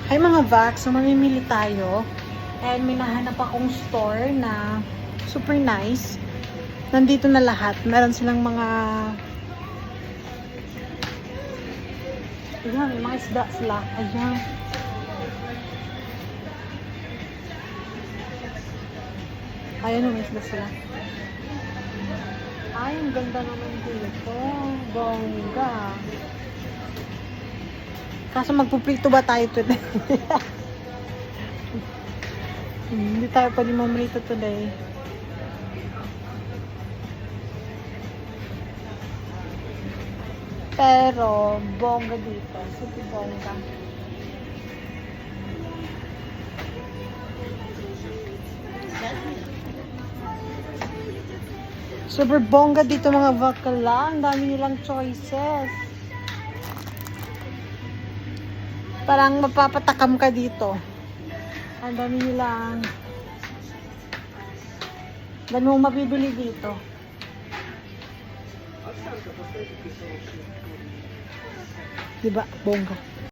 Hi mga Vax, so mamimili tayo. And may nahanap akong store na super nice. Nandito na lahat. Meron silang mga... Ayan, may mga isda sila. Ayan. Ayan, may isda sila. Ay, ang ganda naman dito. Bongga. Kaso magpuprito ba tayo today? Hindi tayo pwede mamrito today. Pero, bongga dito. Super bongga. Super bongga dito mga bakla. Ang dami nilang choices. Parang mapapatakam ka dito. Ang dami nilang... Dami mong mabibili dito. Diba? Bongga.